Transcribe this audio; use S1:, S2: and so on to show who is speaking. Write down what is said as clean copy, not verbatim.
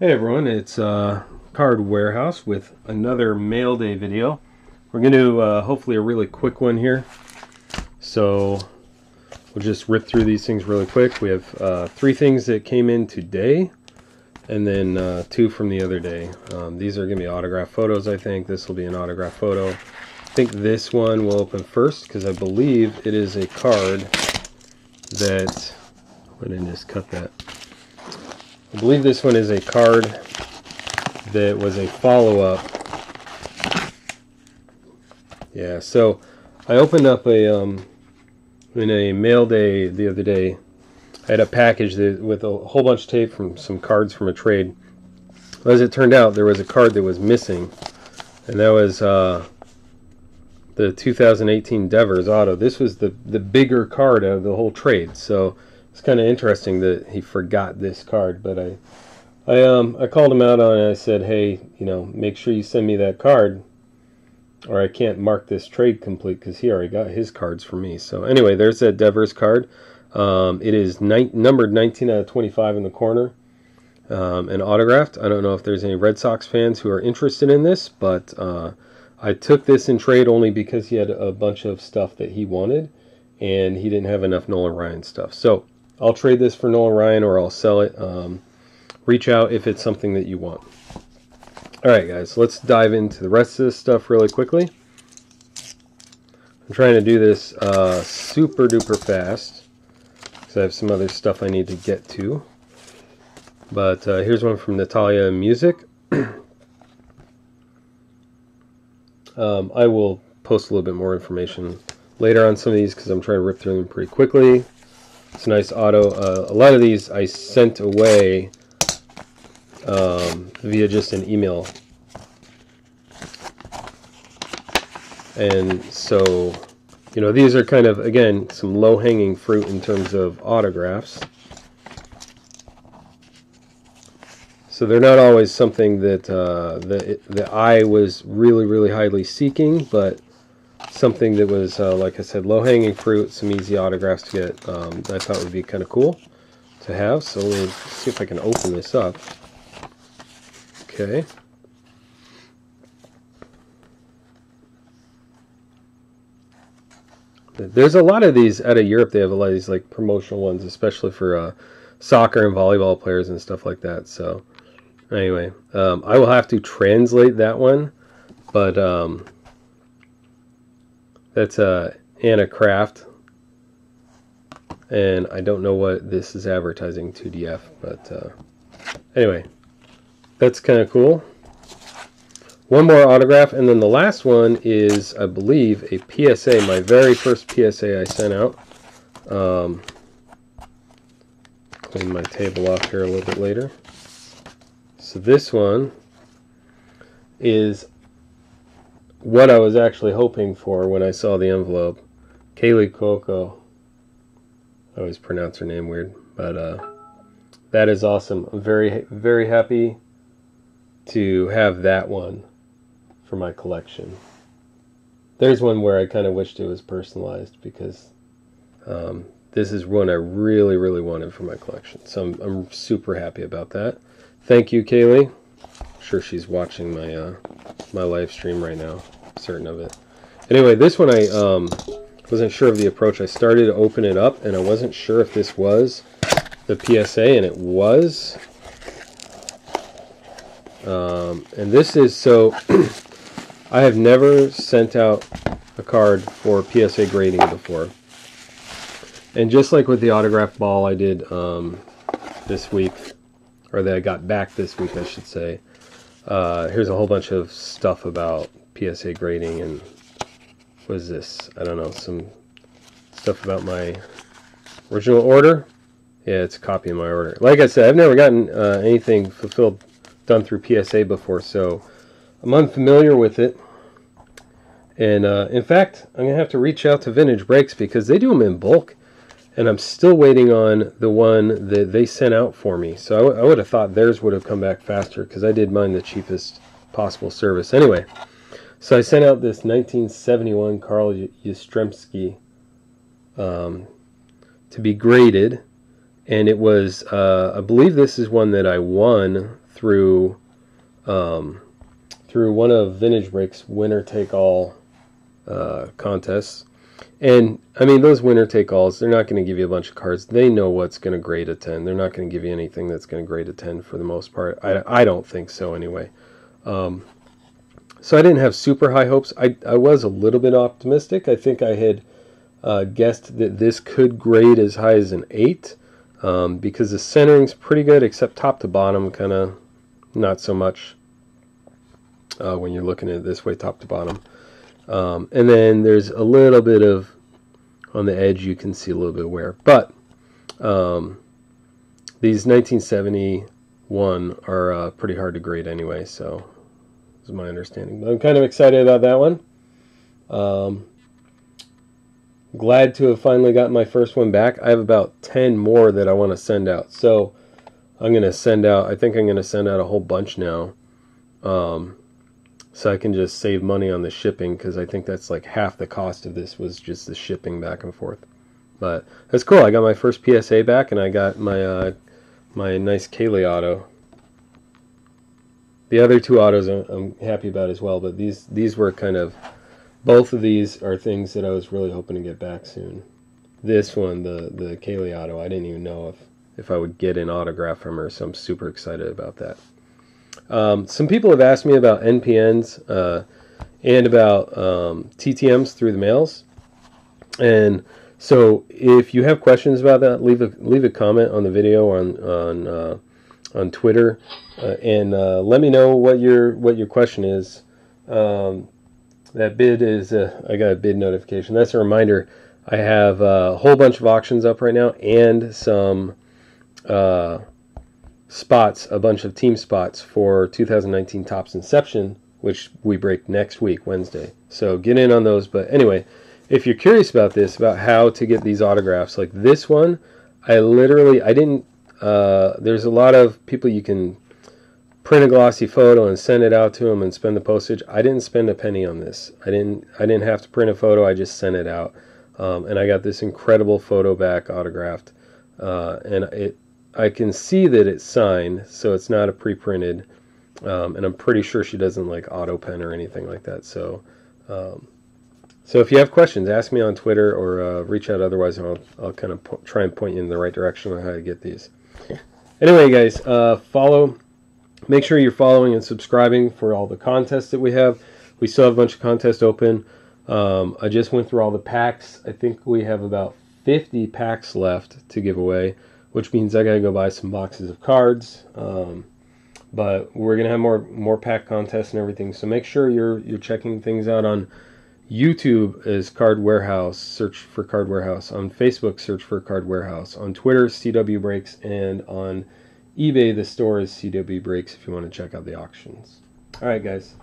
S1: Hey everyone, it's Card Warehouse with another mail day video. We're going to hopefully a really quick one here. So we'll just rip through these things really quick. We have 3 things that came in today and then 2 from the other day. These are going to be autograph photos, I think. This will be an autograph photo. I think this one will open first because I believe it is a card that... I didn't just cut that. I believe this one is a card that was a follow-up. Yeah, so I opened up in a mail day the other day. I had a package with a whole bunch of tape from some cards from a trade. As it turned out, there was a card that was missing, and that was the 2018 Devers Auto. This was the bigger card of the whole trade, so it's kind of interesting that he forgot this card. But I called him out on it. I said, hey, make sure you send me that card, or I can't mark this trade complete because he already got his cards for me. So anyway, there's that Devers card. It is numbered 19 out of 25 in the corner, and autographed. I don't know if there's any Red Sox fans who are interested in this, but I took this in trade only because he had a bunch of stuff that he wanted, and he didn't have enough Nolan Ryan stuff. So I'll trade this for Nolan Ryan, or I'll sell it. Reach out if it's something that you want. Alright guys, let's dive into the rest of this stuff really quickly. I'm trying to do this super duper fast because I have some other stuff I need to get to. But here's one from Natalia Music. I will post a little bit more information later on some of these because I'm trying to rip through them pretty quickly. It's a nice auto. A lot of these I sent away via just an email. And so, these are kind of, again, some low-hanging fruit in terms of autographs. So they're not always something that that I was really, really highly seeking, but something that was, like I said, low-hanging fruit, some easy autographs to get, that I thought would be kind of cool to have. So let me see if I can open this up. Okay. There's a lot of these out of Europe. They have a lot of these like promotional ones, especially for soccer and volleyball players and stuff like that. So anyway, I will have to translate that one, but that's Anna Kraft, and I don't know what this is advertising 2DF, but anyway, that's kind of cool. One more autograph, and then the last one is, I believe, a PSA, my very first PSA I sent out. Clean my table off here a little bit later. So this one is what I was actually hoping for when I saw the envelope. Kaylee Coco. I always pronounce her name weird, but that is awesome. I'm very, very happy to have that one for my collection. There's one where I kind of wished it was personalized because this is one I really, really wanted for my collection. So I'm super happy about that. Thank you, Kaylee. I'm sure she's watching my my live stream right now. I'm certain of it. Anyway, this one I wasn't sure of the approach. I started to open it up, and I wasn't sure if this was the PSA, and it was. And this is, so I have never sent out a card for PSA grading before. And just like with the autograph ball I did this week, or that I got back this week, I should say, here's a whole bunch of stuff about PSA grading. And what is this? I don't know, some stuff about my original order. Yeah, it's a copy of my order. Like I said, I've never gotten anything fulfilled done through PSA before, so I'm unfamiliar with it. And in fact, I'm gonna have to reach out to Vintage Breaks because they do them in bulk, and I'm still waiting on the one that they sent out for me. So I would have thought theirs would have come back faster because I did mine the cheapest possible service. Anyway, so I sent out this 1971 Carl Yastrzemski to be graded, and it was I believe this is one that I won through through one of Vintage Break's winner-take-all contests. And, I mean, those winner-take-alls, they're not going to give you a bunch of cards. They know what's going to grade a 10. They're not going to give you anything that's going to grade a 10 for the most part. I don't think so, anyway. So I didn't have super high hopes. I was a little bit optimistic. I think I had guessed that this could grade as high as an 8 because the centering's pretty good, except top to bottom, kind of not so much when you're looking at it this way, top to bottom. And then there's a little bit of, on the edge, you can see a little bit of wear. But these 1971 are pretty hard to grade anyway, so this is my understanding. But I'm kind of excited about that one. Glad to have finally gotten my first one back. I have about 10 more that I want to send out. So I'm going to send out, I think I'm going to send out a whole bunch now. So I can just save money on the shipping, because I think that's like half the cost of this was just the shipping back and forth. But that's cool. I got my first PSA back, and I got my my nice Kaylee auto. The other two autos I'm happy about as well, but these were kind of, both of these are things that I was really hoping to get back soon. This one, the Kaylee auto, I didn't even know if I would get an autograph from her, so I'm super excited about that. Some people have asked me about NPNs and about TTMs through the mails, and so if you have questions about that, leave a comment on the video on Twitter, and let me know what your question is. That bid is I got a bid notification. That's a reminder. I have a whole bunch of auctions up right now, and some spots, a bunch of team spots for 2019 Topps Inception, which we break next week, Wednesday. So get in on those. But anyway, if you're curious about this, about how to get these autographs, like this one, I didn't, there's a lot of people you can print a glossy photo and send it out to them and spend the postage. I didn't spend a penny on this. I didn't have to print a photo. I just sent it out. And I got this incredible photo back autographed. And I can see that it's signed, so it's not a pre-printed, and I'm pretty sure she doesn't like auto pen or anything like that. So, so if you have questions, ask me on Twitter or reach out. Otherwise, I'll kind of try and point you in the right direction on how to get these. Anyway, guys, follow. Make sure you're following and subscribing for all the contests that we have. We still have a bunch of contests open. I just went through all the packs. I think we have about 50 packs left to give away, which means I gotta go buy some boxes of cards. But we're gonna have more pack contests and everything. So make sure you're checking things out on YouTube as Card Warehouse. Search for Card Warehouse. On Facebook, search for Card Warehouse. On Twitter, CW Breaks, and on eBay, the store is CW Breaks if you want to check out the auctions. All right, guys.